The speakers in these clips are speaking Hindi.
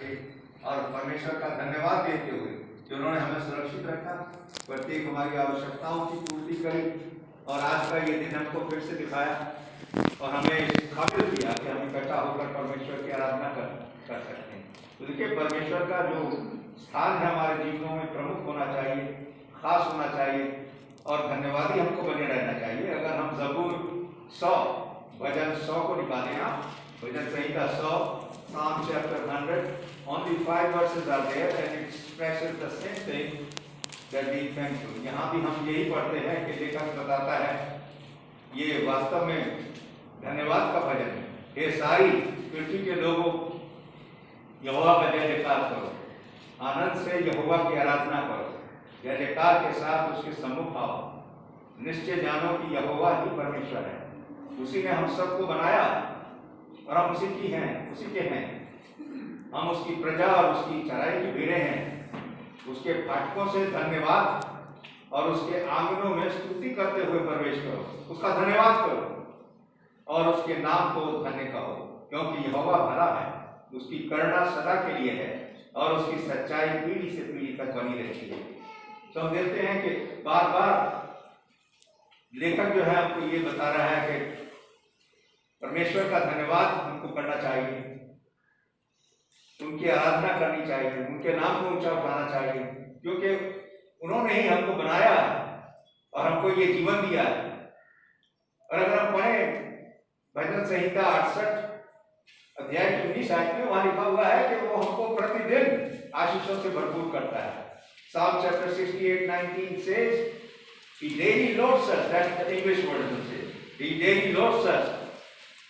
सके और परमेश्वर का धन्यवाद देते हुए कि उन्होंने हमें सुरक्षित रखा, प्रत्येक हमारी आवश्यकताओं की पूर्ति करी और आज का ये दिन हमको फिर से दिखाया और हमें काबिल किया कि हम इकट्ठा होकर परमेश्वर की आराधना कर सकते हैं। तो देखिए, परमेश्वर का जो स्थान है हमारे जीवनों में प्रमुख होना चाहिए, खास होना चाहिए और धन्यवादी हमको बने रहना चाहिए। अगर हम ज़बूर 100 भजन 100 को निकालें, आप भजन संहिता 100 Psalm chapter 100, only 5 verses are there and it expresses the same thing, that being thankful। यहाँ भी हम यही पढ़ते हैं कि लेखक बताता है ये वास्तव में धन्यवाद का भजन है। हे सारी पृथ्वी के लोगों, यहोवा का जय जयकार करो, आनंद से यहोवा की आराधना करो, जय जयकार के साथ उसके सम्मुख आओ, निश्चय जानो कि यहोवा ही परमेश्वर है। उसी ने हम सबको बनाया और हम उसी की हैं, उसी के हैं। हम उसकी प्रजा और उसकी चराई की भीड़ें हैं। उसके फाटकों से धन्यवाद और उसके आंगनों में स्तुति करते हुए प्रवेश करो, उसका धन्यवाद करो और उसके नाम को धन्य कहो, क्योंकि यहोवा भला है, उसकी करुणा सदा के लिए है और उसकी सच्चाई पीढ़ी से पीढ़ी तक बनी रहती है। तो हम देखते हैं कि बार बार लेखक जो है आपको ये बता रहा है कि परमेश्वर का धन्यवाद हमको करना चाहिए, उनकी आराधना करनी चाहिए, उनके नाम को ऊंचा उठाना चाहिए, क्योंकि उन्होंने ही हमको बनाया और हमको ये जीवन दिया है। और अगर हम पढ़ें भजन संहिता 68 अध्याय की 19 आयत में, वहां लिखा हुआ है कि वो हमको प्रतिदिन आशीषों से भरपूर करता है। Psalm chapter 68:19 says, He daily loads us, that's the English version says, He daily loads us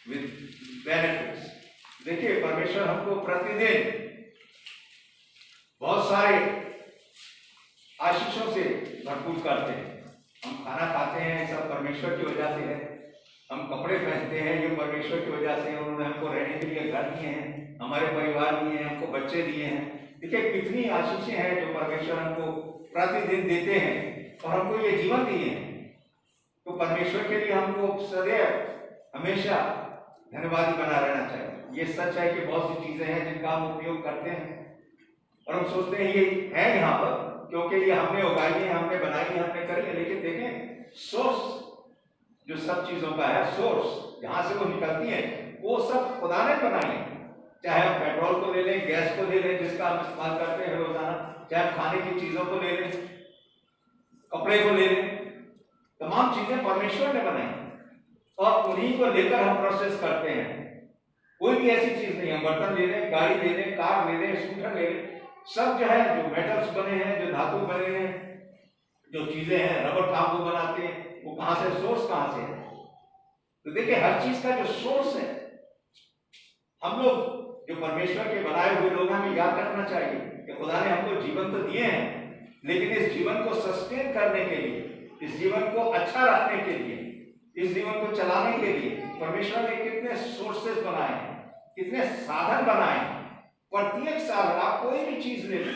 with benefits। देखिए, परमेश्वर हमको प्रतिदिन बहुत सारे आशीषों से भरपूर करते हैं। हम खाना खाते हैं, सब परमेश्वर की वजह से है। हम कपड़े पहनते हैं, ये परमेश्वर की वजह से। उन्होंने हमको रहने के लिए घर दिए हैं, हमारे परिवार दिए हैं, हमको बच्चे दिए हैं। देखिए, कितनी आशीषें हैं जो परमेश्वर हमको प्रतिदिन देते हैं और हमको ये जीवन दिए हैं। तो परमेश्वर के लिए हमको सदैव हमेशा धन्यवादी बना रहना चाहिए। ये सच है कि बहुत सी चीजें हैं जिनका हम उपयोग करते हैं और हम सोचते हैं ये है यहाँ पर क्योंकि ये हमने उगाई है, हमने बनाई है, हमने करी है। लेकिन देखें, सोर्स जो सब चीजों का है, सोर्स जहां से वो निकलती है, वो सब खुदा ने बनाई है। चाहे हम पेट्रोल को ले लें, गैस को ले लें जिसका हम इस्तेमाल करते हैं रोजाना, चाहे हम खाने की चीजों को ले लें, कपड़े को ले लें, तमाम चीजें परमेश्वर ने बनाई और उन्हीं को लेकर हम प्रोसेस करते हैं। कोई भी ऐसी चीज नहीं, हम बर्तन ले लें, गाड़ी ले लें, कार ले लें, स्कूटर ले लें, सब जो है, जो मेटल्स बने हैं, जो धातु बने हैं, जो चीजें हैं, रबर तांबू बनाते हैं, वो कहां से, सोर्स कहां से है। तो देखिए, हर चीज का जो सोर्स है, हम लोग जो परमेश्वर के बनाए हुए लोग, हमें याद रखना चाहिए कि खुदा ने हमको जीवन तो दिए हैं, लेकिन इस जीवन को सस्टेन करने के लिए, इस जीवन को अच्छा रखने के लिए, इस जीवन को चलाने के लिए परमेश्वर ने कितने सोर्सेस बनाए हैं, कितने साधन बनाए हैं। प्रत्येक साधन, आप कोई भी चीज ले लें,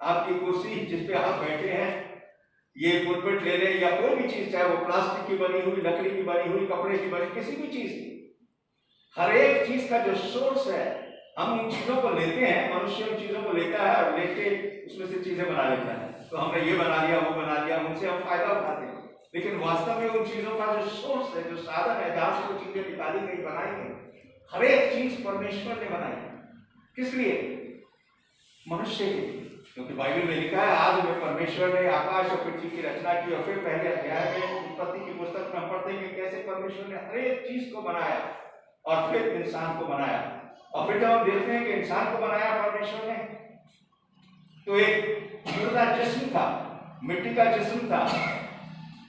आपकी कुर्सी जिस पे आप बैठे हैं, ये पुलपिट ले लें या कोई भी चीज, चाहे वो प्लास्टिक की बनी हुई, लकड़ी की बनी हुई, कपड़े की बनी, किसी भी चीज की, हर एक चीज का जो सोर्स है, हम उन चीजों को लेते हैं। मनुष्य उन चीजों को लेता है और लेके उसमें से चीजें बना लेता है। तो हमने ये बना लिया, वो बना लिया, उनसे हम फायदा उठाते हैं। लेकिन वास्तव में उन चीजों का जो सोर्स है, जो साधन है, जहां से वो चीजें निकाली गई, बनाई गई, हर एक चीज परमेश्वर ने बनाई। किस लिए? मनुष्य के लिए। क्योंकि बाइबल में लिखा है, आज में परमेश्वर ने आकाश और पृथ्वी की रचना की। और फिर पहले अध्याय में उत्पत्ति की पुस्तक में हम पढ़ते हैं कि कैसे परमेश्वर ने हर एक चीज को बनाया और फिर इंसान को बनाया। और फिर जब हम देखते हैं कि इंसान को बनाया परमेश्वर ने, तो एक मुर्दा जिस्म था, मिट्टी का जिस्म था,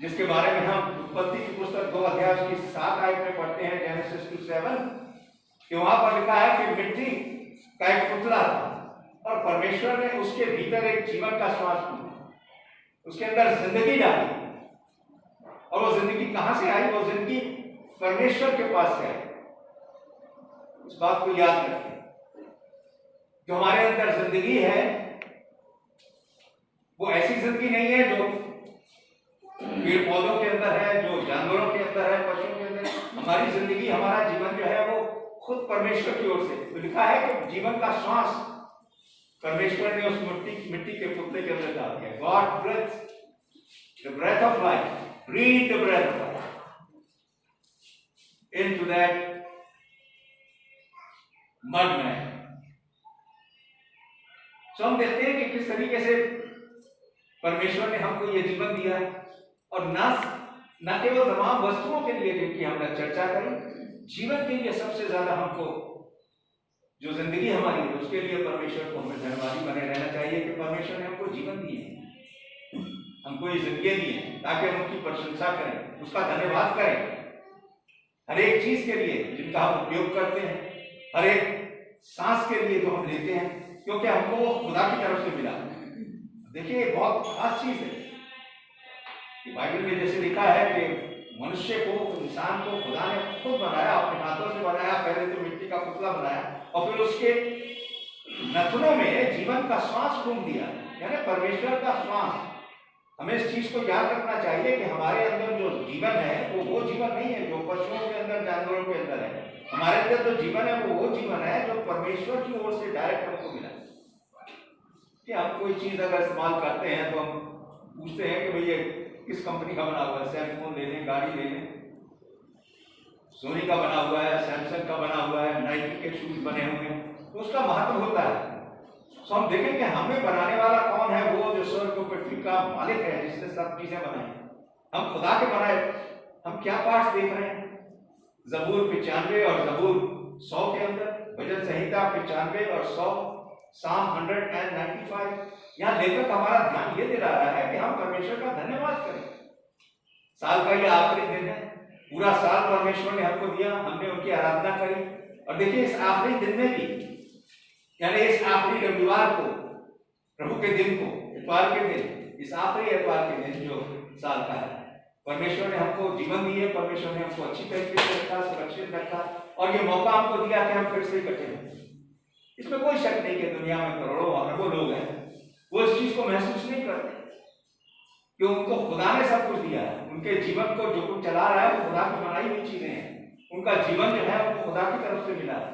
जिसके बारे में हम उत्पत्ति की पुस्तक 2 अध्याय की 7 आयत में पढ़ते हैं, जेनेसिस 2:7, कि वहां पर लिखा है कि मिट्टी का एक पुतला था और परमेश्वर ने उसके भीतर एक जीवन का श्वास दिया, उसके अंदर जिंदगी डाली। और वो जिंदगी कहां से आई? वो जिंदगी परमेश्वर के पास से आई। इस बात को याद रखें, जो हमारे अंदर जिंदगी है वो ऐसी जिंदगी नहीं है जो पेड़ पौधों के अंदर है, जो जानवरों के अंदर है, पशुओं के अंदर। हमारी जिंदगी, हमारा जीवन जो है वो खुद परमेश्वर की ओर से। तो लिखा है कि जीवन का श्वास परमेश्वर ने उस मिट्टी के पुतले के अंदर डाल दिया। God breath the breath of life, breathe the breath of life into that mud man. तो हम देखते हैं कि किस तरीके से परमेश्वर ने हमको ये जीवन दिया, और न केवल तमाम वस्तुओं के लिए जिनकी हमने चर्चा करी, जीवन के लिए सबसे ज्यादा हमको जो जिंदगी हमारी है उसके लिए परमेश्वर को हमें धन्यवादी बने रहना चाहिए कि परमेश्वर ने हमको जीवन दिए, हमको ये जिंदगी दी है ताकि हम उनकी प्रशंसा करें, उसका धन्यवाद करें हर एक चीज के लिए जिनका हम उपयोग करते हैं, हर एक सांस के लिए जो हम लेते हैं, क्योंकि हमको वो खुदा की तरफ से मिला। देखिए बहुत खास चीज है कि बाइबल में जैसे लिखा है कि मनुष्य को, इंसान को खुदा ने खुद बनाया, अपने हाथों से बनाया। पहले तो मिट्टी का पुतला बनाया और फिर उसके नथनों में जीवन का श्वास फूंक दिया, यानी परमेश्वर का श्वास। हमें इस चीज को याद रखना चाहिए कि हमारे अंदर जो जीवन है वो जीवन नहीं है जो पशुओं के अंदर, जानवरों के अंदर है। हमारे अंदर जो जीवन है वो जीवन है जो परमेश्वर की ओर से डायरेक्ट हमको मिला। कि हम कोई चीज अगर इस्तेमाल करते हैं तो हम पूछते हैं कि भैया किस कंपनी का बना हुआ है, सेल फोन ले लें, गाड़ी ले लें, सोनी का बना हुआ है, सैमसंग का बना हुआ है, नाइकी के शूज बने हुए हैं, तो उसका महत्व होता है। तो हम देखें कि हमें बनाने वाला कौन है, वो जो स्वर्ग और पृथ्वी का मालिक है जिसने सब चीजें बनाई। हम खुदा के बनाए, हम क्या पाठ देख रहे हैं? जबूर 95 और जबूर 100 के अंदर, भजन संहिता 95 और 100, साम 195। यहाँ लेखक हमारा ध्यान ये दिला रहा है कि हम परमेश्वर का धन्यवाद करें। साल का ये आखिरी दिन है, पूरा साल परमेश्वर ने हमको दिया, हमने उनकी आराधना करी। और देखिए इस आखिरी दिन में भी, यानी इस आखिरी रविवार को, प्रभु के दिन को, इतवार के दिन, इस आखिरी इतवार के दिन जो साल का है, परमेश्वर ने हमको जीवन दी है, परमेश्वर ने हमको अच्छी तरीके से रखा, सुरक्षित रखा, और ये मौका हमको दिया कि हम फिर से इकट्ठे हों। इसमें कोई शक नहीं कि दुनिया में करोड़ों अरबों लोग हैं, वो इस चीज को महसूस नहीं करते कि उनको खुदा ने सब कुछ दिया है। उनके जीवन को जो कुछ चला रहा है वो खुदा की बनाई हुई चीजें हैं। उनका जीवन जो है वो खुदा की तरफ से मिला है।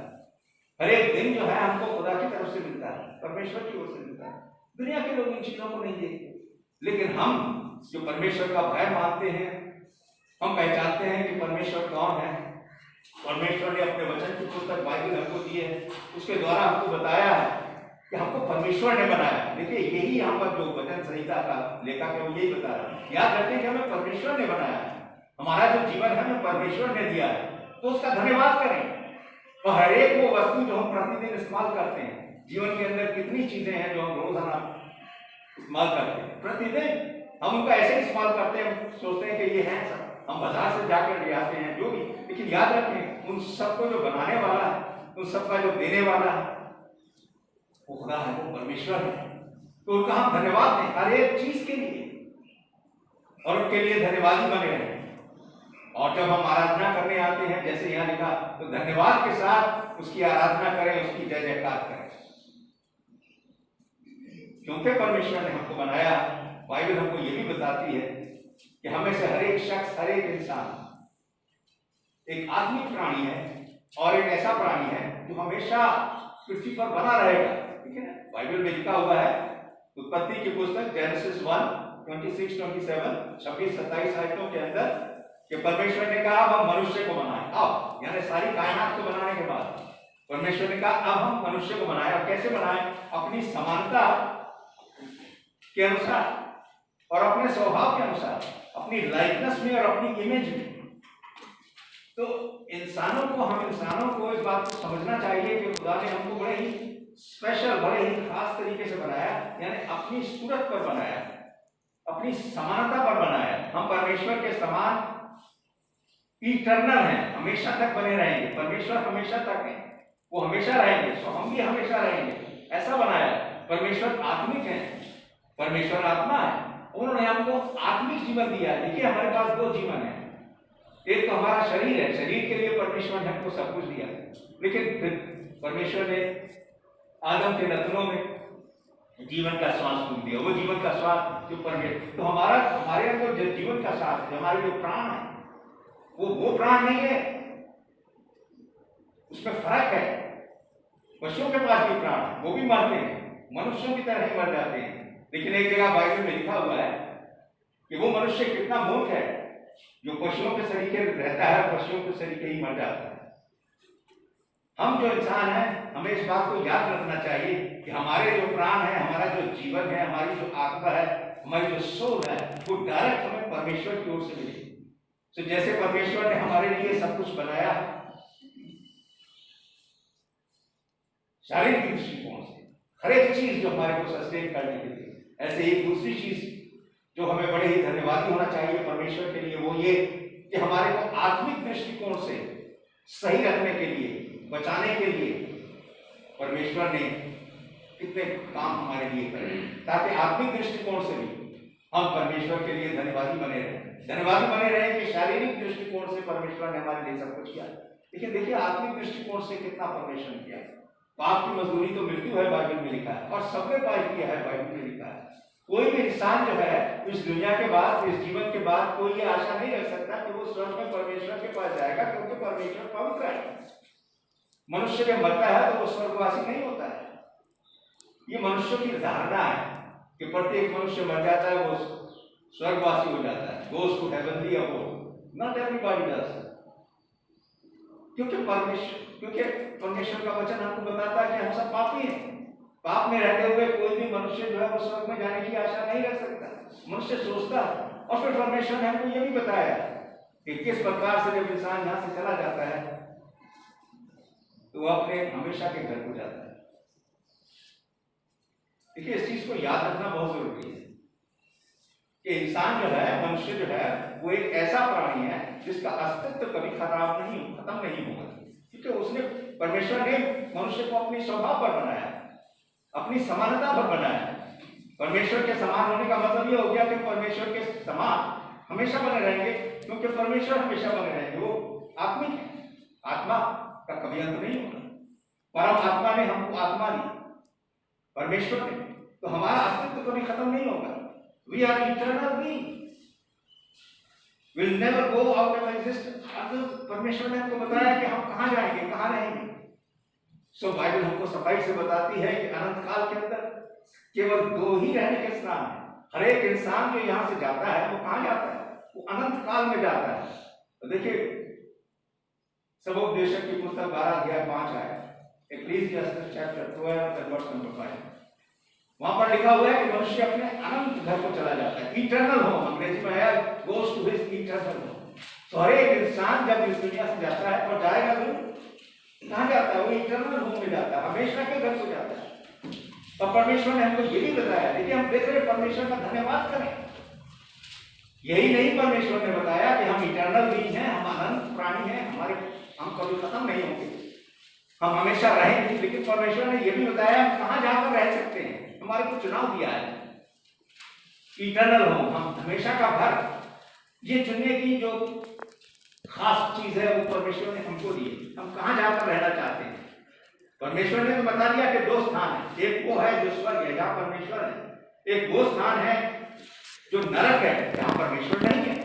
हर एक दिन जो है हमको खुदा की तरफ से मिलता है, परमेश्वर की ओर से मिलता है। दुनिया के लोग इन चीजों को नहीं देखते, लेकिन हम जो परमेश्वर का भय मानते हैं, हम पहचानते हैं कि परमेश्वर कौन है। परमेश्वर ने अपने वचन की पुस्तक बाइबल हमको दी है, उसके द्वारा हमको बताया है कि हमको परमेश्वर ने बनाया। देखिए यही यहाँ पर जो वचन संहिता का लेखक है वो यही बता रहा है। याद रखें कि हमें परमेश्वर ने बनाया है, हमारा जो जीवन है हमें परमेश्वर ने दिया है, तो उसका धन्यवाद करें। और हर एक वो वस्तु जो हम प्रतिदिन इस्तेमाल करते हैं, जीवन के अंदर कितनी चीजें हैं जो हम रोजाना इस्तेमाल करते हैं, प्रतिदिन हम उनका ऐसे इस्तेमाल करते हैं, सोचते हैं कि ये है सब, हम बाजार से जाकर ले आते हैं जो भी, लेकिन याद रखें उन सबको जो बनाने वाला है, उन सबका जो देने वाला है वो खुदा है, वो परमेश्वर है। तो उनका हम धन्यवाद दें हर एक चीज के लिए, और उनके लिए धन्यवादी बने रहें। और जब हम आराधना करने आते हैं, जैसे यहाँ लिखा, तो धन्यवाद के साथ उसकी आराधना करें, उसकी जय जयकार करें, क्योंकि परमेश्वर ने हमको बनाया। बाइबल हमको ये भी बताती है कि हमें से हर एक शख्स, हर एक इंसान एक आत्मिक प्राणी है, और एक ऐसा प्राणी है जो हमेशा पृथ्वी पर बना रहेगा। ठीक है ना? बाइबल में लिखा हुआ है, उत्पत्ति की पुस्तक जेनेसिस 1:26, 27, 26-27 आयतों के अंदर कि परमेश्वर ने कहा अब हम मनुष्य को बनाएं। अब यानी सारी कायनात को बनाने के बाद परमेश्वर ने कहा अब हम मनुष्य को बनाएं। और कैसे बनाएं? अपनी समानता के अनुसार और अपने स्वभाव के अनुसार, अपनी लाइकनेस में और अपनी इमेज में। तो इंसानों को, हम इंसानों को इस बात को समझना चाहिए कि खुदा ने हमको बड़े ही स्पेशल, बड़े ही खास तरीके से बनाया, यानी अपनी सूरत पर बनाया, अपनी समानता पर बनाया। हम परमेश्वर के समान इटर्नल हैं, हमेशा तक बने रहेंगे। परमेश्वर हमेशा तक है, वो हमेशा रहेंगे, तो हम भी हमेशा रहेंगे, ऐसा बनाया। परमेश्वर आत्मिक है, परमेश्वर आत्मा है, उन्होंने हमको आत्मिक जीवन दिया है। देखिए हमारे पास दो जीवन है, एक तो हमारा शरीर है, शरीर के लिए परमेश्वर ने हमको सब कुछ दिया, लेकिन फिर परमेश्वर ने आदम के नथनों में जीवन का श्वास फूंक दिया, वो जीवन का श्वास जो परमेश्वर। तो हमारे अंदर जो जीवन का श्वास, हमारे जो प्राण है, वो प्राण नहीं है, उसमें फर्क है। पशुओं के पास भी प्राण है, वो भी मरते हैं, मनुष्यों की तरह ही मर जाते हैं। लेकिन एक जगह बाइबल में लिखा हुआ है कि वो मनुष्य कितना मूर्ख है जो पशुओं के तरीके रहता है, पशुओं के तरीके ही मर जाता है। हम जो इंसान हैं, हमें इस बात को याद रखना चाहिए कि हमारे जो प्राण है, हमारा जो जीवन है, हमारी जो आत्मा है, हमारी जो सोल है, वो डायरेक्ट हमें परमेश्वर की ओर से मिली। तो जैसे परमेश्वर ने हमारे लिए सब कुछ बनाया शारीरिक दृष्टिकोण से, हर एक चीज जो हमारे को सस्टेन करने के लिए, ऐसे ही दूसरी चीज जो हमें बड़े ही धन्यवादी होना चाहिए परमेश्वर के लिए, वो ये कि हमारे को आत्मिक दृष्टिकोण से सही रखने के लिए, बचाने के लिए परमेश्वर ने कितने काम हमारे लिए करे, ताकि आत्मिक दृष्टिकोण से भी हम परमेश्वर के लिए धन्यवादी बने रहे कि शारीरिक दृष्टिकोण से परमेश्वर ने हमारे लिए सब कुछ किया। लेकिन देखिए आत्मिक दृष्टिकोण से कितना परमेश्वर ने किया। पाप की मजदूरी तो मृत्यु है, बाइबल में लिखा है, और सबने पाप किया है, बाइबल में लिखा है। कोई भी इंसान जो है इस दुनिया के बाद, इस जीवन के बाद कोई ये आशा नहीं रख सकता कि वो स्वर्ग में परमेश्वर के पास जाएगा, क्योंकि परमेश्वर पवित्र है। मनुष्य जब मरता है तो वो स्वर्गवासी नहीं होता है। ये मनुष्य की धारणा है कि प्रत्येक मनुष्य मर जाता है वो स्वर्गवासी हो जाता है, goes to heaven the abode. Not everybody does, क्योंकि परमेश्वर का वचन हमको बताता है कि हम सब पापी हैं। पाप में रहते हुए कोई भी मनुष्य जो है वो स्वर्ग में जाने की आशा नहीं रख सकता। मनुष्य सोचता है, और फिर परमेश्वर ने हमको ये भी बताया कि किस प्रकार से जब इंसान यहाँ से चला जाता है तो वो अपने हमेशा के घर को जाता है। देखिए इस चीज को याद रखना बहुत जरूरी है कि इंसान जो है, मनुष्य जो है, वो एक ऐसा प्राणी है जिसका अस्तित्व कभी खत्म नहीं होगा, क्योंकि उसने, परमेश्वर ने मनुष्य को अपनी स्वभाव पर बनाया, अपनी समानता पर बनाया। परमेश्वर के समान होने का मतलब ये हो गया कि परमेश्वर के समान हमेशा बने रहेंगे, क्योंकि परमेश्वर हमेशा बने रहेंगे। वो आत्मिक है, आत्मा का कभी अंत नहीं होगा। परम आत्मा ने हमको आत्मा दी, परमेश्वर ने, तो हमारा अस्तित्व कभी खत्म नहीं होगा। We are eternal being, will never go out of existence. परमेश्वर ने हमको बताया कि हम कहाँ जाएंगे, कहाँ रहेंगे। सो बाइबल हमको सफाई से बताती है कि अनंत काल के अंदर केवल दो ही रहने के स्थान है। हर एक इंसान जो यहाँ से जाता है वो कहाँ जाता है? वो अनंत काल में जाता है। तो देखिए सबोपदेशक की पुस्तक 12 अध्याय 5 है, इक्लेसियास्टिस चैप्टर 12 वर्स नंबर 5, वहां पर लिखा हुआ है कि मनुष्य अपने अनंत घर को चला जाता है। इटर्नल होम अंग्रेजी में है, goes to his eternal home. तो हर एक इंसान जब इस दुनिया से जाता है और जाएगा जरूर, कहाँ जाता है? वो इटर्नल होम में जाता है, हमेशा के घर को जाता है। और परमेश्वर ने हमको ये भी बताया, देखिए हम देख रहे परमेश्वर का धन्यवाद करें। यही नहीं, परमेश्वर ने बताया कि हम इटर्नल बीइंग हैं, हम अनंत प्राणी हैं, हम कभी खत्म नहीं होंगे, हम हमेशा रहेंगे। लेकिन परमेश्वर ने यह भी बताया हम कहाँ जाकर रह सकते हैं, हमारे को चुनाव दिया है। इटर्नल होम, हम हमेशा का घर, ये चुनने की जो खास चीज है वो परमेश्वर ने हमको दी है। हम कहाँ जाकर रहना चाहते हैं? परमेश्वर ने तो बता दिया कि दो स्थान है, एक वो है जो स्वर्ग है जहाँ परमेश्वर है, एक वो स्थान है जो नरक है जहाँ परमेश्वर नहीं है।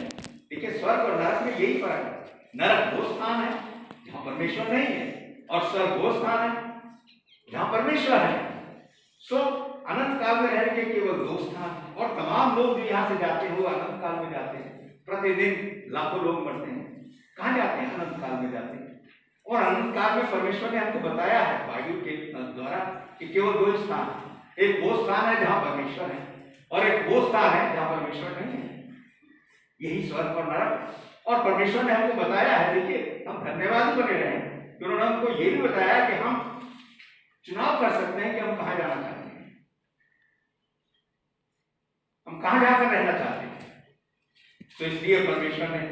देखिए स्वर्ग और नरक में यही फर्क है। नरक वो स्थान है जहाँ परमेश्वर नहीं है, और स्वर्ग वो स्थान है जहाँ परमेश्वर है। सो अनंत काल में रहने के केवल दो स्थान है, और तमाम लोग जो यहाँ से जाते हैं वो अनंत काल में जाते हैं। प्रतिदिन लाखों लोग मरते हैं, कहाँ जाते हैं? अनंत काल में जाते हैं। और अनंत काल में परमेश्वर ने हमको बताया है बाइबल के द्वारा कि केवल दो स्थान है, एक वो स्थान है जहाँ परमेश्वर है, और एक वो स्थान है जहाँ परमेश्वर नहीं है, यही स्वर्ग और नरक। और परमेश्वर ने हमको बताया है, देखिए हम धन्यवादी बने रहे, उन्होंने हमको ये भी बताया कि हम चुनाव कर सकते हैं कि हम कहाँ जाना चाहते हैं, हम कहाँ जाकर रहना चाहते हैं। तो इसलिए परमेश्वर ने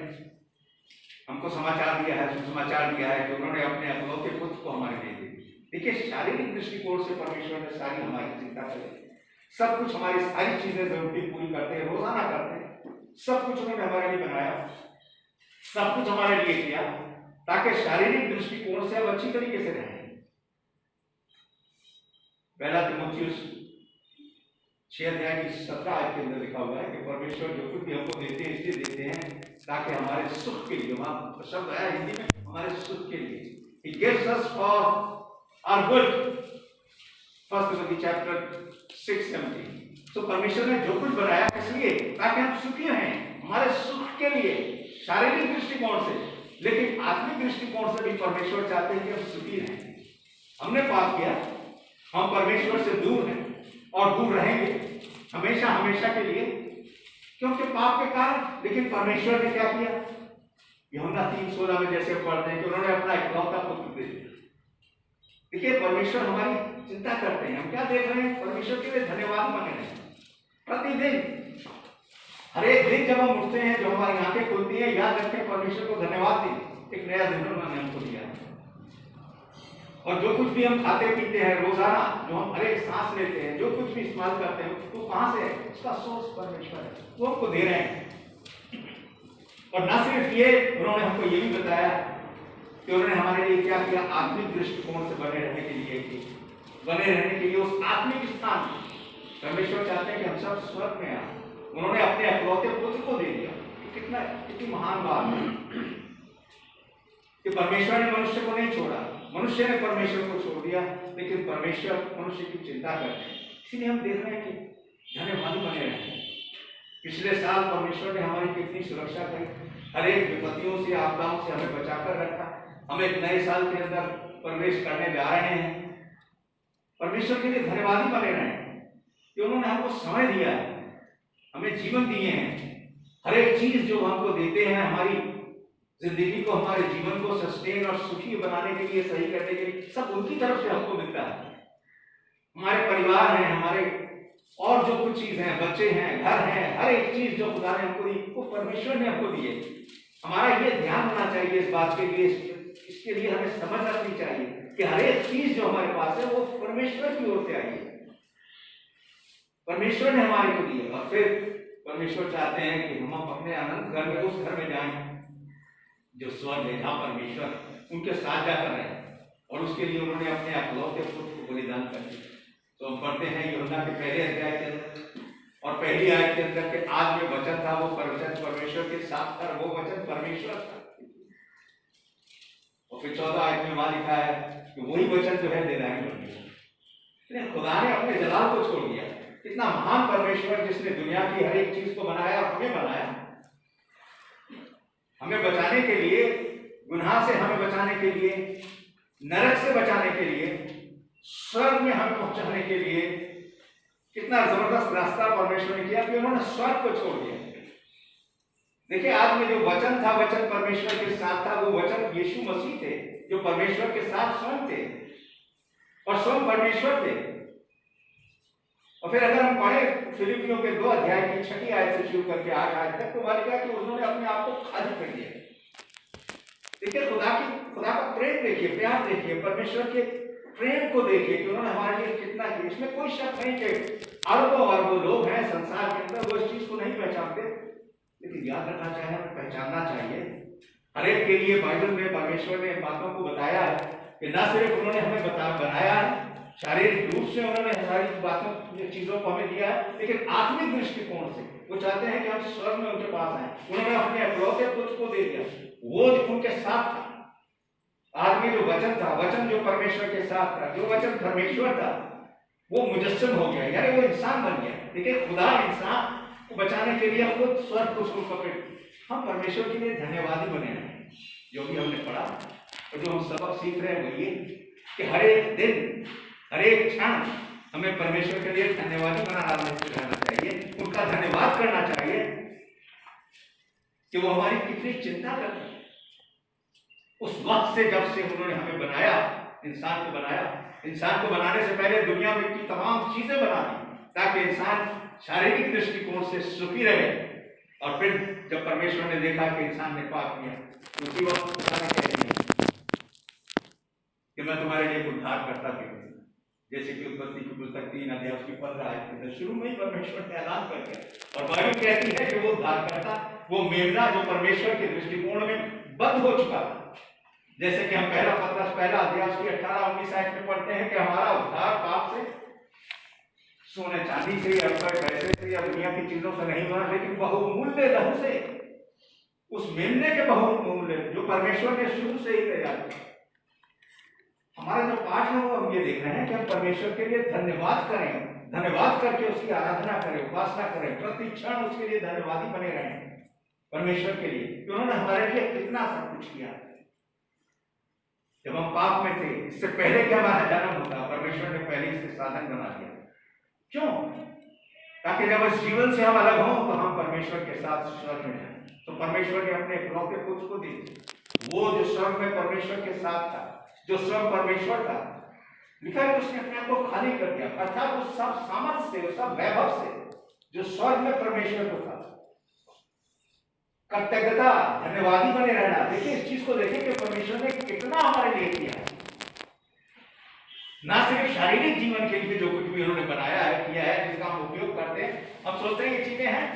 हमको समाचार दिया है, सुसमाचार दिया है कि उन्होंने अपने अपनौते पुत्र को हमारे लिए दे दिया। देखिए शारीरिक दृष्टिकोण से परमेश्वर ने सारी हमारी चिंता करी, सब कुछ, हमारी सारी चीजें जरूरतें पूरी करते हैं, रोजाना करते हैं, सब कुछ उन्होंने हमारे लिए बनाया, सब कुछ हमारे लिए किया, ताकि शारीरिक दृष्टिकोण से हम अच्छी तरीके से रहें। पहला तीमुथियुस 6 अध्याय की 17 आयत के अंदर लिखा हुआ है कि परमेश्वर जो कुछ भी हमको देते हैं इसलिए देते हैं ताकि हमारे सुख के लिए, वहां शब्द आया हिंदी में, हमारे सुख के लिए, He gives us for our good. First Timothy chapter 6:17. तो परमेश्वर ने जो कुछ बनाया इसलिए ताकि हम सुखी रहें, हमारे सुख के लिए, शारीरिक दृष्टिकोण से, लेकिन आत्मिक दृष्टिकोण से भी परमेश्वर चाहते हैं कि हम सुखी रहें। हमने पाप किया, हम परमेश्वर से दूर हैं और दूर रहेंगे हमेशा हमेशा के लिए, क्योंकि पाप के कारण। लेकिन परमेश्वर ने क्या किया? यूहन्ना 3:16 में जैसे पढ़ते हैं कि उन्होंने अपना इकलौता पुत्र दे दिया। देखिए, परमेश्वर हमारी चिंता करते हैं। हम क्या देख रहे हैं? परमेश्वर के लिए धन्यवाद मांग रहे हैं प्रतिदिन, हर एक दिन जब हम उठते हैं, जो हमारी आंखें खुलती हैं, याद रखें परमेश्वर को धन्यवाद दें, एक नया जीवन उन्होंने हमको दिया। और जो कुछ भी हम खाते पीते हैं रोजाना, जो हम हर एक सांस लेते हैं, जो कुछ भी इस्तेमाल करते हैं, तो कहां से है? उसका सोर्स परमेश्वर है, वो हमको दे रहे हैं। और न सिर्फ ये, उन्होंने हमको ये भी बताया कि उन्होंने हमारे लिए क्या किया? आत्मिक दृष्टिकोण से बने रहने के लिए उस आत्मिक स्थान परमेश्वर चाहते हैं कि हम सब स्वर्ग में आए। उन्होंने अपने इकलौते पुत्र को दे दिया। कितनी महान बात है कि परमेश्वर ने मनुष्य को नहीं छोड़ा, मनुष्य ने परमेश्वर को छोड़ दिया, लेकिन परमेश्वर मनुष्य की चिंता करते हैं। इसीलिए हम देख रहे हैं कि धन्यवादी बने रहे। पिछले साल परमेश्वर ने हमारी कितनी सुरक्षा करी, हर एक विपत्तियों से, आपदाओं से हमें बचाकर रखा। हम एक नए साल के अंदर प्रवेश करने जा रहे हैं। परमेश्वर के लिए धन्यवादी बने रहे कि उन्होंने हमको समय दिया है, हमें जीवन दिए हैं। हर एक चीज जो हमको देते हैं, हमारी जिंदगी को, हमारे जीवन को सस्टेन और सुखी बनाने के लिए, सही करने के लिए, सब उनकी तरफ से हमको मिलता है। हमारे परिवार हैं, हमारे और जो कुछ चीज हैं, बच्चे हैं, घर हैं, हर एक चीज जो खुदा ने हमको दी, वो परमेश्वर ने हमको दी है। हमारा ये ध्यान होना चाहिए इस बात के लिए, इसके लिए हमें समझ रखनी चाहिए कि हर एक चीज जो हमारे पास है वो परमेश्वर की ओर से आई है, परमेश्वर ने हमारे को दी है। और फिर परमेश्वर चाहते हैं कि हम अपने अनंत घर में, उस घर में जाएं जो स्वर्ग है, जहां परमेश्वर उनके साथ जाकर रहे, और उसके लिए उन्होंने अपने इकलौते पुत्र को बलिदान कर दिया। तो हम पढ़ते हैं यूहन्ना के पहले अध्याय के अंदर और पहली आयत के अंदर के आज में वचन था, वो वचन परमेश्वर के साथ था, वो वचन परमेश्वर था। और फिर 14 आयत में वहां लिखा है कि वही वचन जो है देना है। खुदा ने अपने जलाल को छोड़ दिया। कितना महान परमेश्वर, जिसने दुनिया की हर एक चीज को बनाया और हमें बनाया, हमें बचाने के लिए, गुनाह से हमें बचाने के लिए, नरक से बचाने के लिए, स्वर्ग में हमें पहुंचाने के लिए। कितना जबरदस्त रास्ता परमेश्वर ने किया कि उन्होंने स्वर्ग को छोड़ दिया। देखिए, आज में जो वचन था, वचन परमेश्वर के साथ था, वो वचन यीशु मसीह थे, जो परमेश्वर के साथ स्वयं थे और स्वयं परमेश्वर थे। और फिर अगर हम पढ़े फिलिपियों के 2 अध्याय की 6 आयत से शुरू करके 8 आयत तक, तो वहां लिखा कि उन्होंने अपने आप को खाली कर दिया। देखिए, खुदा का प्रेम देखिए, प्यार देखिए, परमेश्वर के प्रेम को देखिए कि उन्होंने हमारे लिए कितना किया। इसमें कोई शक नहीं कि अरबों अरबों लोग हैं संसार के अंदर, वो इस चीज को नहीं पहचानते, लेकिन याद रखना चाहिए, हमें पहचानना चाहिए। हर एक के लिए बाइबल में परमेश्वर ने बातों को बताया है कि न सिर्फ उन्होंने हमें बनाया है, शारीरिक रूप से उन्होंने हमारी बातों, चीजों को हमें दिया है, लेकिन आत्मिक दृष्टिकोण से वो चाहते हैं कि हम स्वर्ग में उनके पास आए। उन्होंने अपने इकलौते पुत्र को दे दिया, वो जो उनके साथ था। आदमी जो वचन था, वचन जो परमेश्वर के साथ था, जो वचन परमेश्वर था, वो मुजस्सम हो गया, यानी वो इंसान बन गया। देखिए, खुदा इंसान को बचाने के लिए खुद स्वर्ग को पकड़। हम परमेश्वर के लिए धन्यवादी बने हैं। जो भी हमने पढ़ा और जो हम सबक सीख रहे हैं वो ये कि हर एक दिन, हर एक क्षण हमें परमेश्वर के लिए धन्यवादी रहना चाहिए, उनका धन्यवाद करना चाहिए कि वो हमारी कितनी चिंता करते हैं। उस वक्त से, जब से उन्होंने हमें बनाया, इंसान को बनाने से पहले दुनिया में की तमाम चीजें बना दी ताकि इंसान शारीरिक दृष्टिकोण से सुखी रहे। और फिर जब परमेश्वर ने देखा कि इंसान ने पाप किया, उसी वक्त खुदा ने कह दिया कि मैं तुम्हारे लिए उद्धार करता हूं। जैसे कि उत्पत्ति की पुस्तक 3 अध्याय उसकी 15 आयत के अंदर शुरू में ही परमेश्वर ने ऐलान कर दिया। और बाइबल कहती है कि वो उद्धार करता, वो मेमना जो परमेश्वर के दृष्टिकोण में बंद हो चुका था। जैसे कि हम पहला अध्याय उसकी 18-19 आयत में पढ़ते हैं कि हमारा उद्धार पाप से, सोने चांदी से या पैसे से या दुनिया की चीजों से नहीं हुआ, लेकिन बहुमूल्य लहू से, उस मेमने के बहुमूल्य जो परमेश्वर ने शुरू से ही तैयार किया। हमारा जो पाठ है वो हम ये देख रहे हैं कि हम परमेश्वर के लिए धन्यवाद करें, धन्यवाद करके उसकी आराधना करें, उपासना करें, प्रति क्षण उसके लिए धन्यवादी बने रहें परमेश्वर के लिए कि उन्होंने हमारे लिए कितना सब कुछ किया। जब हम पाप में थे, इससे पहले कि हमारा जन्म होता, परमेश्वर ने पहले इससे साधन बना दिया। क्यों? ताकि जब इस जीवन से हम अलग हों तो हम परमेश्वर के साथ स्वर्ग में जाएं। तो परमेश्वर ने अपने इकलौते पुत्र को दे, वो जो स्वर्ग में परमेश्वर के साथ था, जो स्वयं परमेश्वर था, लिखा है उसने अपने आप को खाली कर दिया, अर्थात उस सब सामर्थ से, उस सब वैभव से जो स्वर्ग में परमेश्वर को था, कृतज्ञता, धन्यवादी बने रहना। देखिए इस चीज को देखिए कि परमेश्वर ने कितना हमारे लिए किया है। ना सिर्फ शारीरिक जीवन के लिए जो कुछ भी उन्होंने बनाया है, किया है, जिसका हम उपयोग करते हैं, हम सोचते हैं ये चीजें हैं,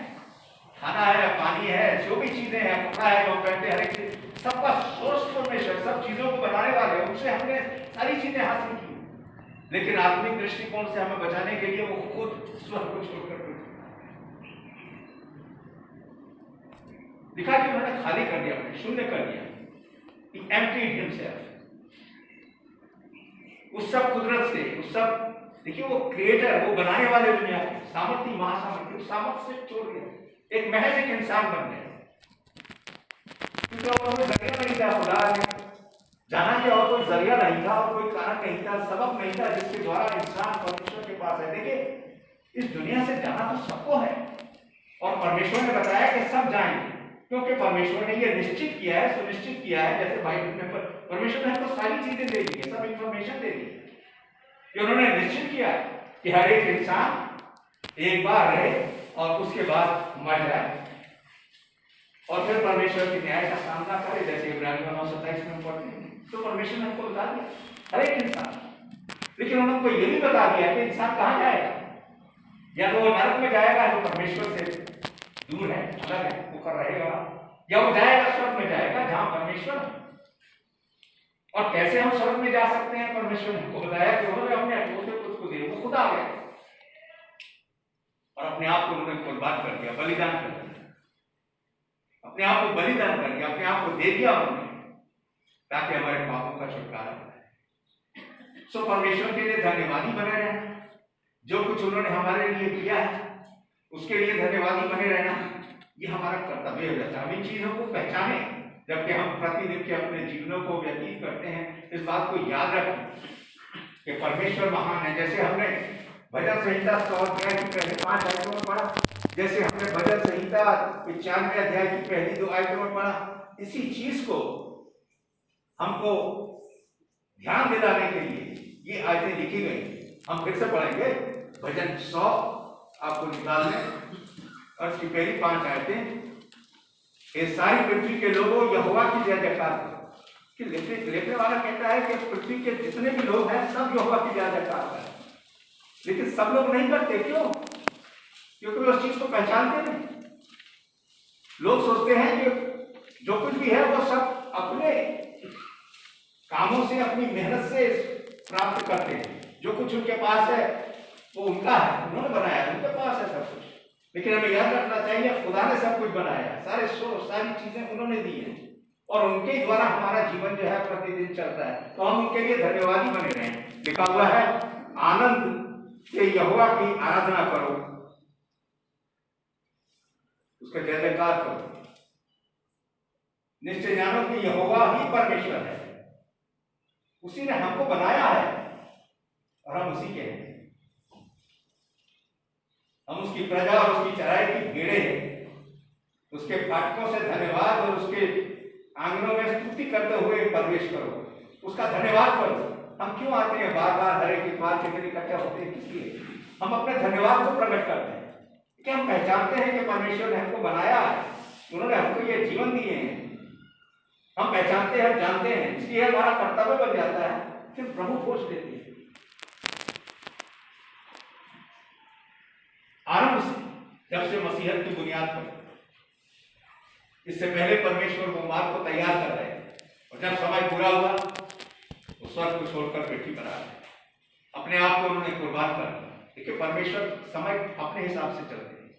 खाना है, पानी है, जो भी चीजें हैं, कपड़ा है जो हम पहनते हैं, हर एक चीज सबका सोर्स परमेश्वर, सब चीजों को बनाने वाले, उनसे हमने सारी चीजें हासिल की। लेकिन आत्मिक दृष्टिकोण से हमें बचाने के लिए वो खुद स्वर्ग को छोड़कर दिखा कि उन्होंने खाली कर दिया, शून्य कर दिया। He emptied himself। उस सब कुदरत से, उस सब, देखिए वो क्रिएटर, वो बनाने वाले दुनिया के सामर्थ्य, महासामर्थ्य, उस सामर्थ्य से छोड़ दिया, एक महज एक इंसान बन गया। क्योंकि उन्होंने जरिया नहीं था, खुदा ने जाना कि और कोई जरिया नहीं था, और कोई कारण नहीं था, सबब नहीं था जिसके द्वारा इंसान परमेश्वर के पास है। देखिए इस दुनिया से जाना तो सबको है, और परमेश्वर ने बताया कि सब जाएंगे, क्योंकि परमेश्वर ने ये निश्चित किया है, सुनिश्चित किया है। जैसे भाई ने परमेश्वर ने हमको सारी चीजें दे दी है, सब इंफॉर्मेशन दे दी कि उन्होंने निश्चित किया कि हर एक इंसान एक बार रहे और उसके बाद मर जाए, और फिर परमेश्वर के न्याय का सामना करे, जैसे इब्रानियों 9:27 में पढ़ते हैं। तो परमेश्वर ने हमको बता दिया हर एक इंसान, लेकिन उन्होंने ये भी बता दिया कि इंसान कहाँ जाएगा, या तो वो नरक में जाएगा जो परमेश्वर से दूर है, अलग है, वो कर रहेगा, या वो जाएगा स्वर्ग में जाएगा जहां परमेश्वर है। और कैसे हम स्वर्ग में जा सकते हैं? परमेश्वर ने हमको बताया कि उन्होंने अपने अकेले पुत्र को दिया, वो खुद आ गया और अपने आप को उन्होंने कुर्बान कर दिया, बलिदान कर दिया, अपने आप को बलिदान कर दिया, अपने आप को दे दिया उन्होंने, ताकि हमारे पापों का छुटकारा हो। सो परमेश्वर के लिए धन्यवादी बने रहना, जो कुछ उन्होंने हमारे लिए किया है उसके लिए धन्यवादी बने रहना, ये हमारा कर्तव्य हो जाता है। हम इन चीजों को पहचाने जबकि हम प्रतिदिन के अपने जीवनों को व्यतीत करते हैं। इस बात को याद रखें कि परमेश्वर महान है। जैसे हमने भजन संहिता 100 अध्याय की पहले 5 आयतों में पढ़ा, जैसे हमने भजन संहिता 95 अध्याय की पहली 2 आयतों में पढ़ा, इसी चीज को हमको ध्यान दिलाने के लिए ये आयतें लिखी गई। हम फिर से पढ़ेंगे भजन 100 आपको निकालने, और इसकी पहली 5 आयतें। ये सारी पृथ्वी के लोगों यहोवा की जय जयकार करो। कि लिखने वाला कहता है कि पृथ्वी के जितने भी लोग हैं सब यहोवा की जय जयकार करें, लेकिन सब लोग नहीं करते। क्यों? क्योंकि वे उस चीज को पहचानते नहीं। लोग सोचते हैं कि जो कुछ भी है वो सब अपने कामों से, अपनी मेहनत से प्राप्त करते हैं। जो कुछ उनके पास है वो उनका है, उन्होंने बनाया, उनके पास है सब कुछ। लेकिन हमें याद रखना चाहिए खुदा ने सब कुछ बनाया है, सारे सोर्स, सारी चीजें उन्होंने दी हैं, और उनके द्वारा हमारा जीवन जो है प्रतिदिन चलता है। तो हम उनके लिए धन्यवादी बने रहें। लिखा हुआ है आनंद से यहोवा की आराधना करो, उसका जय जयकार करो। निश्चय जानो कि यहोवा ही परमेश्वर है, उसी ने हमको बनाया है और हम उसी के हैं। हम उसकी प्रजा और उसकी चराई की भेड़ें हैं। उसके फाटकों से धन्यवाद और उसके आंगनों में स्तुति करते हुए प्रवेश करो, उसका धन्यवाद करो। हम क्यों आते हैं बार बार हर एक बार के लिए इकट्ठा होते हैं? किसलिए? हम अपने धन्यवाद को प्रकट करते हैं कि हम पहचानते हैं कि परमेश्वर ने हमको बनाया है, उन्होंने हमको ये जीवन दिए हैं। हम पहचानते हैं, जानते हैं, इसलिए हमारा कर्तव्य बन जाता है, फिर प्रभु खोज लेते हैं। आरंभ से, जब से मसीहत की बुनियाद पर, इससे पहले परमेश्वर वो मार्ग को तैयार कर रहे थे, और जब समय पूरा हुआ तो स्वर्ग को छोड़कर पृथ्वी पर आ गए, अपने आप को उन्होंने कुर्बान कर दिया। देखिए परमेश्वर समय अपने हिसाब से चलते हैं।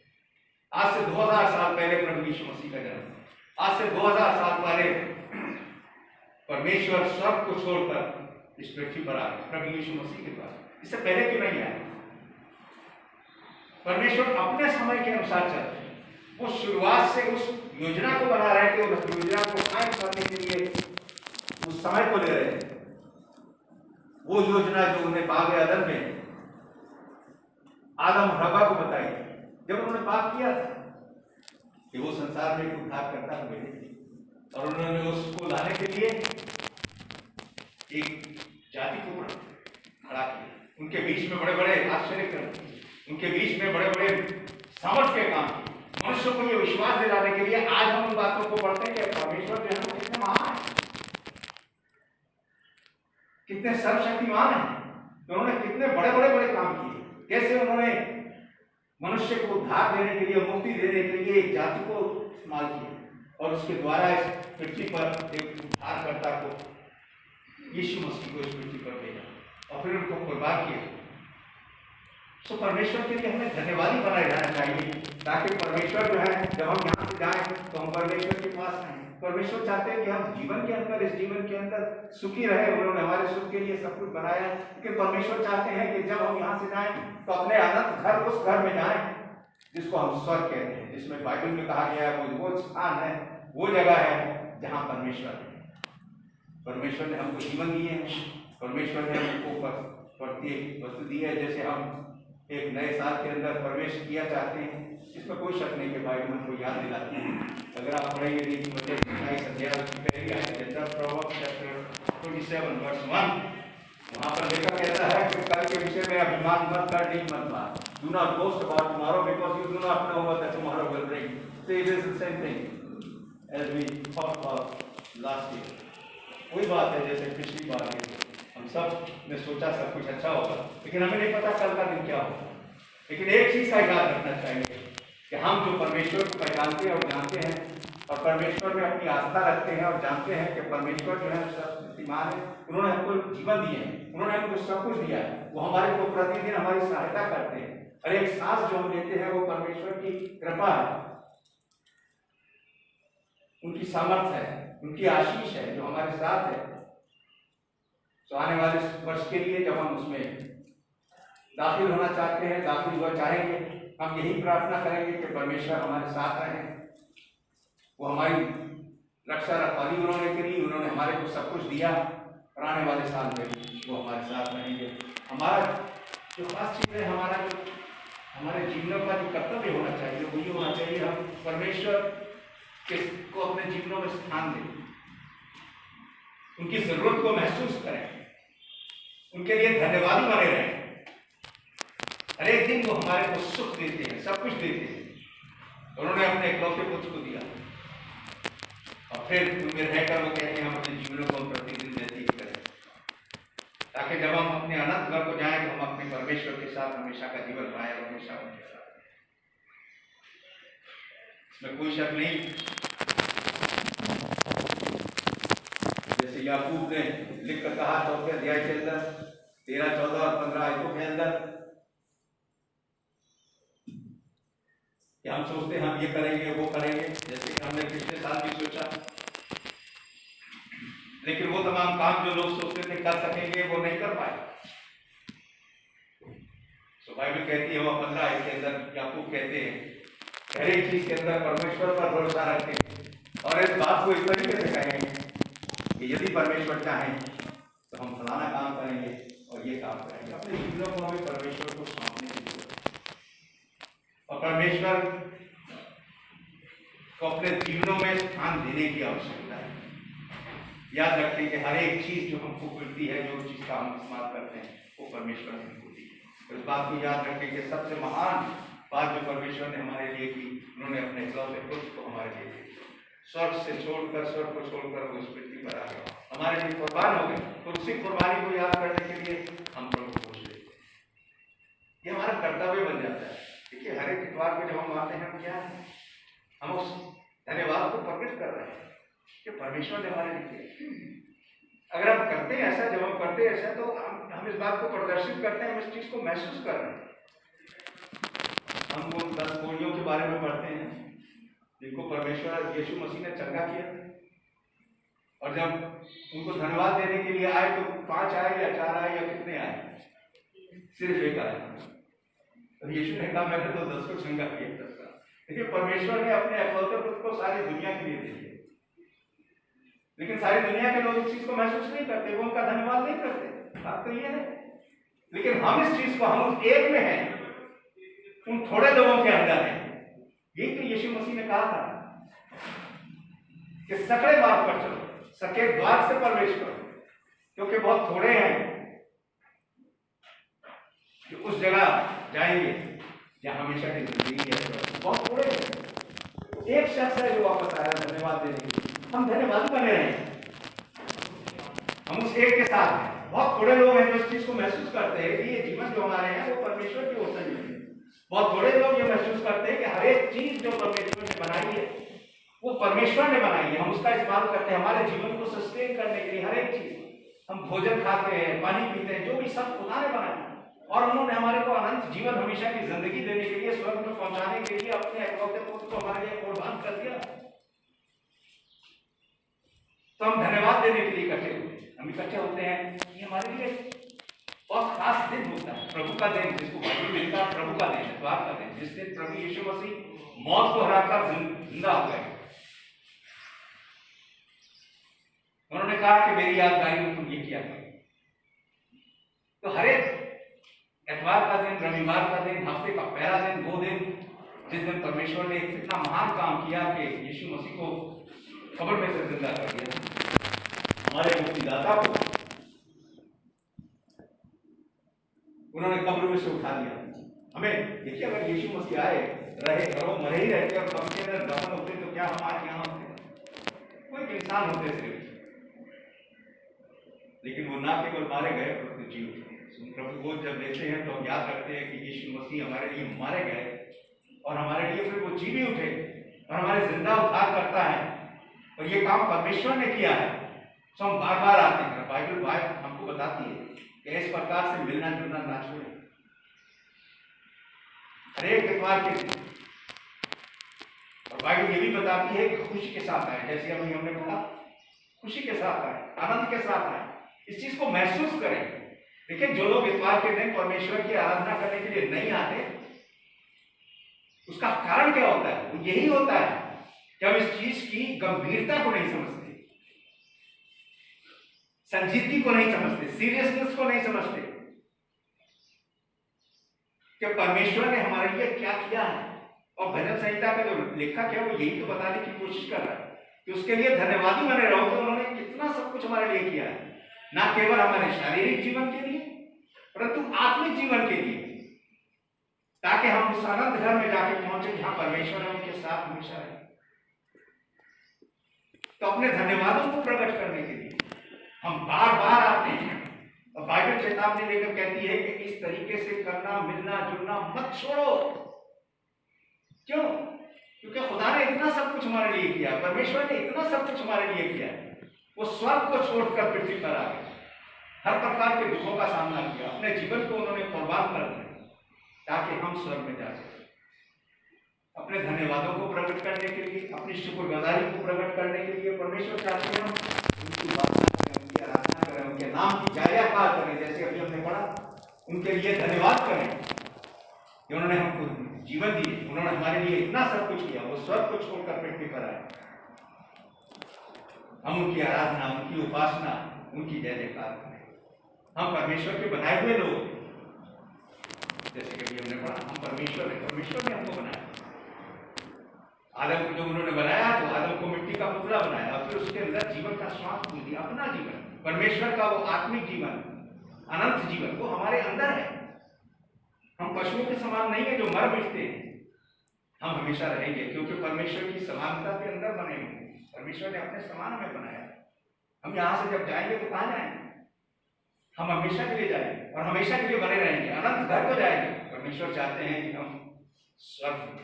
आज से 2000 साल पहले प्रभु यीशु मसीह का जन्म, आज से 2000 साल पहले परमेश्वर स्वर्ग को छोड़कर इस पृथ्वी पर आ गए प्रभु यीशु मसीह के द्वारा। इससे पहले क्यों नहीं आए? परमेश्वर अपने समय के अनुसार चलते हैं। वो शुरुआत से उस योजना को बना रहे थे और उस योजना को कायम करने के लिए उस समय को ले रहे थे। वो योजना जो उन्हें बाग अदन में आदम और हव्वा को बताई जब उन्होंने पाप किया था कि वो संसार में एक उद्धार करता हुए और उन्होंने उसको लाने के लिए एक जाति को खड़ा किया। उनके बीच में बड़े बड़े आश्चर्य कर, उनके बीच में बड़े बड़े सामर्थ्य के काम किए। मनुष्यों को ये विश्वास दिलाने के लिए आज हम उन बातों को पढ़ते हैं कि परमेश्वर जो है कितने महान है, कितने सर्वशक्तिमान है। उन्होंने कितने बड़े बड़े बड़े काम किए। कैसे उन्होंने मनुष्य को उद्धार देने के लिए, मुक्ति देने के लिए एक जाति को इस्तेमाल किया और उसके द्वारा इस पृथ्वी पर एक उद्धारकर्ता को, यीशु मसीह को इस पृथ्वी पर भेजा और फिर उनको कुर्बान किया। तो परमेश्वर के लिए हमें धन्यवादी बनाए रहना चाहिए, ताकि परमेश्वर जो है जब हम यहाँ से जाएं तो हम परमेश्वर के पास आए। परमेश्वर चाहते हैं कि हम जीवन के अंदर, इस जीवन के अंदर सुखी रहे। उन्होंने हमारे सुख के लिए सब कुछ बनाया, लेकिन परमेश्वर चाहते हैं कि जब हम यहाँ से जाएं तो अपने अनंत घर, उस घर में जाएं जिसको हम स्वर्ग कहते हैं, जिसमें बाइबल में कहा गया है वो स्थान है, वो जगह है जहाँ परमेश्वर है। परमेश्वर ने हमको जीवन दिए हैं, परमेश्वर ने हमको प्रत्येक वस्तु दी है। जैसे हम एक नए साल के अंदर प्रवेश किया चाहते हैं, इसमें कोई शक नहीं कि बाइबल हमको याद दिलाती है। अगर आप पढ़ेंगे नीतिवचन 27 अध्याय उसकी पहली आयत है, Proverbs chapter 27 verse 1, वहाँ पर लेखक कहता है कि कल के विषय में अभिमान मत कर, नहीं मत मार। Do not boast about tomorrow because you do not know what the tomorrow will bring. So it is the same thing as we talked about last year. वही बात है जैसे पिछली बार के हम सब ने सोचा सब कुछ अच्छा होगा, लेकिन हमें नहीं पता कल का दिन क्या होगा। लेकिन एक चीज का याद रखना चाहिए कि हम जो परमेश्वर को पहचानते हैं और जानते हैं और परमेश्वर में अपनी आस्था रखते हैं और जानते हैं कि परमेश्वर जो है सर्वशक्तिमान है, उन्होंने हमको जीवन दिए हैं, उन्होंने हमको सब कुछ दिया है। वो हमारे को प्रतिदिन हमारी सहायता करते हैं और एक सांस जो हम लेते हैं वो परमेश्वर की कृपा है, उनकी सामर्थ्य है, उनकी आशीष है जो हमारे साथ है। तो आने वाले वर्ष के लिए जब हम उसमें दाखिल होना चाहते हैं, दाखिल हुआ चाहेंगे, हम यही प्रार्थना करेंगे कि परमेश्वर हमारे साथ रहे। वो हमारी रक्षा रखवाली उन्होंने करी, उन्होंने हमारे को सब कुछ दिया और आने वाले साल में वो हमारे साथ रहेंगे। हमारा जो खास चीज़ है, हमारा जो हमारे जीवनों का जो कर्तव्य होना चाहिए वो ये होना चाहिए, हम परमेश्वर को अपने जीवनों में स्थान दें, उनकी जरूरत को महसूस करें, उनके लिए धन्यवादी बने रहें। हर एक दिन वो हमारे को सुख देते हैं, सब कुछ देते हैं। उन्होंने अपने इकलौते पुत्र को दिया और फिर उनमें रहकर वो कहते हैं हम अपने जीवनों को प्रतिदिन व्यतीत करें, ताकि जब हम अपने अनंत घर को जाएं तो हम अपने परमेश्वर के साथ हमेशा का जीवन पाएं और हमेशा उनके साथ। इसमें कोई शक नहीं, जैसे याकूब ने लिख कर कहा 4 अध्याय के अंदर 13, 14 और 15 आयतों के अंदर कि हम सोचते हैं हम ये करेंगे वो करेंगे, जैसे कि हमने पिछले साल भी सोचा, लेकिन वो तमाम काम जो लोग सोचते थे कर सकेंगे वो नहीं कर पाए। तो बाइबल कहती है, वो 15 आयत के अंदर याकूब कहते हैं हर एक चीज के अंदर परमेश्वर पर भरोसा रखें और इस बात को इस तरीके से कहेंगे कि यदि परमेश्वर चाहें तो हम फलाना काम करेंगे और ये काम करेंगे। अपने जीवनों को हमें परमेश्वर को सौंपने की जरूरत है और परमेश्वर को अपने जीवनों में स्थान देने की आवश्यकता है। याद रखें कि हर एक चीज जो हमको मिलती है, जो चीज का हम इस्तेमाल करते हैं, वो परमेश्वर ने हमको दी है। इस बात को याद रखें कि सबसे महान बात जो परमेश्वर ने हमारे लिए की, उन्होंने अपने इकलौते पुत्र को हमारे लिए दी। स्वर्ग से छोड़कर, स्वर्ग को छोड़कर वो इस पृथ्वी पर आ गए, हमारे लिए कुर्बान हो गए। तो उसी कुर्बानी को याद करने के लिए हम प्रभु को पूछ लेते हैं, ये हमारा कर्तव्य बन जाता है। देखिए हर एक इतवार को जब हम आते हैं, हम क्या है, हम उस धन्यवाद को प्रकट कर रहे हैं कि परमेश्वर ने हमारे लिए। अगर हम करते हैं ऐसा, जब हम करते हैं ऐसा, तो हम इस बात को प्रदर्शित करते हैं, हम इस चीज को महसूस कर रहे हैं। हम उन 10 कोड़ियों के बारे में पढ़ते हैं जिनको परमेश्वर यीशु मसीह ने चंगा किया, और जब उनको धन्यवाद देने के लिए आए तो 5 आए या 4 आए या कितने आए? सिर्फ 1 आया। तो यीशु ने कहा मैंने तो 10 को चंगा किया 10 का। देखिए परमेश्वर ने अपने इकलौते पुत्र को सारी दुनिया के लिए दे दिया, लेकिन सारी दुनिया के लोग इस चीज को महसूस नहीं करते, वो उनका धन्यवाद नहीं करते। बात तो ये है। लेकिन हम इस चीज को, हम उस एक में हैं, उन थोड़े लोगों के अंदर है। यही तो यीशु मसीह ने कहा था कि सकड़े मार्ग पर चलो, सके द्वार से प्रवेश करो, क्योंकि बहुत थोड़े हैं जो उस जगह जाएंगे जहां हमेशा की जिंदगी है। बहुत थोड़े हैं। एक शख्स है जो वापस आया धन्यवाद देने के लिए। हम धन्यवाद बने रहे हैं, हम उस एक के साथ हैं। बहुत थोड़े लोग हैं जो इस चीज को महसूस करते हैं कि ये जीवन जो हमारे हैं वो परमेश्वर की ओर से मिले। बहुत थोड़े लोग ये महसूस करते हैं कि हर एक चीज जो परमेश्वर ने बनाई है वो परमेश्वर ने बनाई है, हम उसका इस्तेमाल करते हैं हमारे जीवन को सस्टेन करने के लिए। हर एक चीज हम भोजन खाते हैं, पानी पीते हैं, जो भी सब खुदा ने बनाया, और उन्होंने हमारे को अनंत जीवन, हमेशा की जिंदगी देने के लिए, स्वर्ग में पहुंचाने के लिए अपने इकलौते पुत्र को हमारे लिए कुर्बान कर दिया। तो हम धन्यवाद देने के लिए इकट्ठे होते हैं। हम इकट्ठे होते हैं, ये हमारे लिए बहुत खास दिन होता है, प्रभु का दिन, जिसको बाइबल में लिखा प्रभु का दिन, इतवार का दिन, जिस दिन प्रभु यीशु मसीह मौत को हराकर जिंदा हो गए। उन्होंने कहा कि मेरी यादगारी में तुम ये किया करो। तो हर एक इतवार का दिन, रविवार का दिन, हफ्ते का पहला दिन, वो दिन जिस दिन परमेश्वर ने एक इतना महान काम किया कि यीशु मसीह को कब्र में से जिंदा कर दिया, हमारे मुक्तिदाता को उन्होंने कब्र में से उठा लिया। हमें देखिए, अगर यीशु मसीह आए, रहे, घरों मरे ही रहते और कब्र के अंदर दफन होते तो क्या हम आज यहाँ होते? कोई इंसान होते सिर्फ। लेकिन वो ना केवल मारे गए परंतु जी उठे। प्रभु को जब लेते हैं तो हम याद रखते हैं कि यीशु मसीह हमारे लिए मारे गए और हमारे लिए फिर वो जी भी उठे और हमारे जिंदा उद्धार करता है, और ये काम परमेश्वर ने किया है। तो हम बार बार आते हैं। बाइबल हमको बताती है कि इस प्रकार से मिलना जुलना ना छोड़े, हर एक इतवार के दिन। और बाइबल ये भी बताती है कि खुशी के साथ आए, जैसे अभी हमने कहा, खुशी के साथ आए, आनंद के साथ आए, इस चीज को महसूस करें। देखिए, जो लोग इतवार के दिन परमेश्वर की आराधना करने के लिए नहीं आते, उसका कारण क्या होता है? वो यही होता है कि हम इस चीज की गंभीरता को नहीं समझते, संजीदगी को नहीं समझते, सीरियसनेस को नहीं समझते कि परमेश्वर ने हमारे लिए क्या किया है। और भजन संहिता का जो लेखक है वो यही तो बताने की कोशिश कर रहा है कि उसके लिए धन्यवादी बने रहो, तो उन्होंने कितना सब कुछ हमारे लिए किया है, ना केवल हमारे शारीरिक जीवन के लिए परंतु आत्मिक जीवन के लिए, ताकि हम उस आनंद घर में जाके पहुंचे जहां परमेश्वर है उनके साथ हमेशा रहे। तो अपने धन्यवादों को प्रकट करने के लिए हम बार बार आते हैं, और बाइबल चेतावनी लेकर कहती है कि इस तरीके से करना, मिलना जुलना मत छोड़ो। क्यों? क्योंकि खुदा ने इतना सब कुछ हमारे लिए किया, परमेश्वर ने इतना सब कुछ हमारे लिए किया। वो स्वर्ग को छोड़कर पृथ्वी पर आ गए, हर प्रकार के दुखों का सामना किया, अपने जीवन को उन्होंने कुर्बान कर दिया ताकि हम स्वर्ग में जा सकें। अपने धन्यवादों को प्रकट करने के लिए, अपनी शुक्रगुजारी को प्रकट करने के लिए परमेश्वर चाहते हैं हम उनकी उपासना करें, उनकी आराधना करें, उनके नाम की जय-जयकार करें। जैसे अभी हमने पढ़ा, उनके लिए धन्यवाद करें कि उन्होंने हमको जीवन दी, उन्होंने हमारे लिए इतना सब कुछ किया, वो स्वर्ग को छोड़कर पृथ्वी पर आए। हम उनकी आराधना, उनकी उपासना, उनकी जय-जयकार करें। हम परमेश्वर के बनाए हुए लोग, जैसे कि हमने पढ़ा, हम परमेश्वर ने हमको बनाया। आदम को जब उन्होंने बनाया तो आदम को मिट्टी का पुतला बनाया, और फिर उसके अंदर जीवन का श्वास दिया, अपना जीवन, परमेश्वर का वो आत्मिक जीवन, अनंत जीवन, वो हमारे अंदर है। हम पशुओं के समान नहीं है जो मर मिटते हैं, हम हमेशा रहेंगे, क्योंकि परमेश्वर की समानता के अंदर बने हुए। परमेश्वर ने अपने समान हमें बनाया। हम यहाँ से जब जाएंगे तो कहाँ जाएंगे? हम हमेशा के लिए जाएंगे और हमेशा के लिए बने रहेंगे, अनंत घर को जाएंगे। परमेश्वर चाहते हैं कि हम स्वर्ग,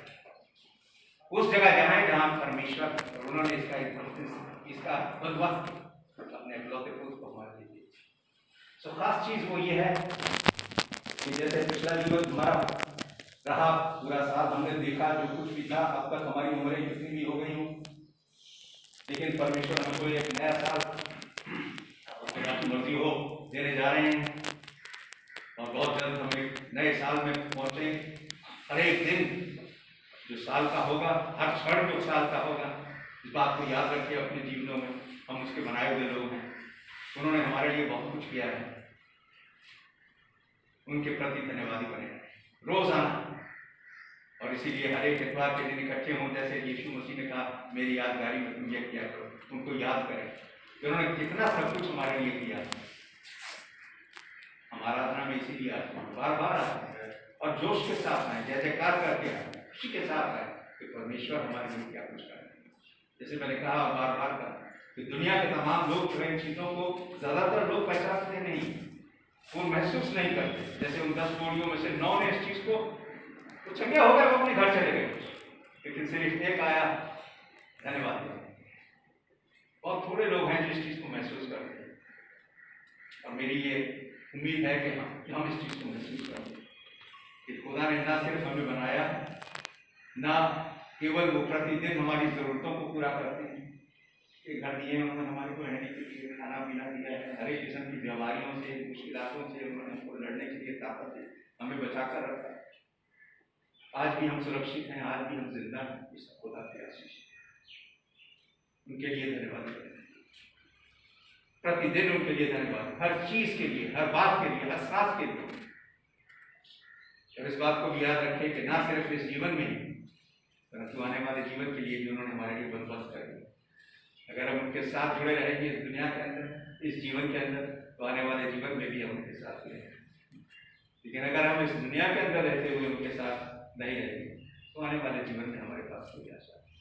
उस जगह जाएं जहाँ परमेश्वर, और उन्होंने इसका बंदोबस्त अपने इकलौते पुत्र को हमारे लिए दिया। सो खास चीज वो ये है कि जैसे पिछला जीवन हमारा रहा, पूरा साल हमने देखा जो कुछ भी था, अब तक हमारी उम्रें जितनी भी हो गई हूँ, लेकिन परमेश्वर हमको एक नया साल आपकी मर्जी हो देने जा रहे हैं और बहुत जल्द हम एक नए साल में पहुंचे। हर एक दिन जो साल का होगा, हर क्षण जो साल का होगा, इस बात को याद रखिए अपने जीवनों में। हम उसके बनाए हुए लोग हैं, उन्होंने हमारे लिए बहुत कुछ किया है, उनके प्रति धन्यवादी बने रोजाना। और इसीलिए हर एक इतवार के दिन इकट्ठे हों, जैसे यीशु मसीह ने कहा मेरी यादगारी में तुम ये किया करो, उनको याद करें कि उन्होंने कितना सब कुछ हमारे लिए किया। हमारा आराधना में इसीलिए आते हैं, बार बार आते हैं और जोश के साथ आए, जय जयकार करके आए, खुशी के साथ आए कि परमेश्वर हमारे लिए क्या कुछ कर रहे हैं। जैसे मैंने कहा बार बार कहा कि दुनिया के तमाम लोग जो इन चीज़ों को ज़्यादातर लोग पहचानते नहीं, वो महसूस नहीं करते। जैसे उन 10 जोड़ियों में से 9 ने इस चीज़ को कुछ जगह हो गया, वो अपने घर चले गए, लेकिन सिर्फ एक आया धन्यवाद। बहुत थोड़े लोग हैं जो इस चीज़ को महसूस करते हैं और मेरी ये उम्मीद है कि हम इस चीज़ को महसूस करते हैं कि खुदा ने ना सिर्फ हमें बनाया, ना केवल वो प्रतिदिन हमारी ज़रूरतों को पूरा करते हैं, एक घर दिए उन्होंने हमारे को रहने के लिए, खाना पीना दिया है, हर एक किस्म की बीमारियों से, मुश्किलों से उन्होंने हमको लड़ने के लिए ताकत है, हमें बचा कर रखा है। आज भी हम सुरक्षित हैं, आज भी हम जिंदा हैं, इस खुदा की आशीष, उनके लिए धन्यवाद करें। प्रतिदिन उनके लिए धन्यवाद, हर चीज के लिए, हर बात के लिए, हर सांस के लिए। और इस बात को भी याद रखें कि ना सिर्फ इस जीवन में ही, परंतु आने वाले जीवन के लिए भी उन्होंने हमारे लिए बंदोबस्त कर दिया। अगर हम उनके साथ जुड़े रहेंगे इस दुनिया के अंदर, इस जीवन के अंदर, तो आने वाले जीवन में भी हम उनके साथ रहेंगे। लेकिन अगर हम इस दुनिया के अंदर रहते हुए उनके साथ नहीं रहेंगे, तो आने वाले जीवन में हमारे पास कोई आशा नहीं।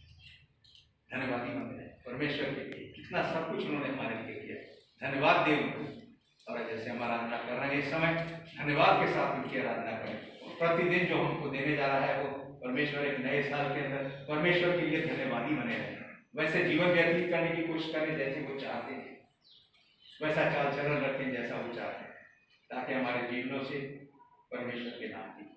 धन्यवादी बने परमेश्वर के लिए, कितना सब कुछ उन्होंने हमारे लिए किया, धन्यवाद दें उनको। और जैसे हम आराधना कर रहे हैं इस समय, धन्यवाद के साथ उनकी आराधना करें। प्रतिदिन जो हमको देने जा रहा है वो परमेश्वर एक नए साल के अंदर परमेश्वर के लिए धन्यवादी बने रहें, वैसे जीवन व्यतीत करने की कोशिश करें जैसे वो चाहते हैं, वैसा चाल चलन रखें जैसा वो चाहते हैं, ताकि हमारे जीवनों से परमेश्वर के नाम की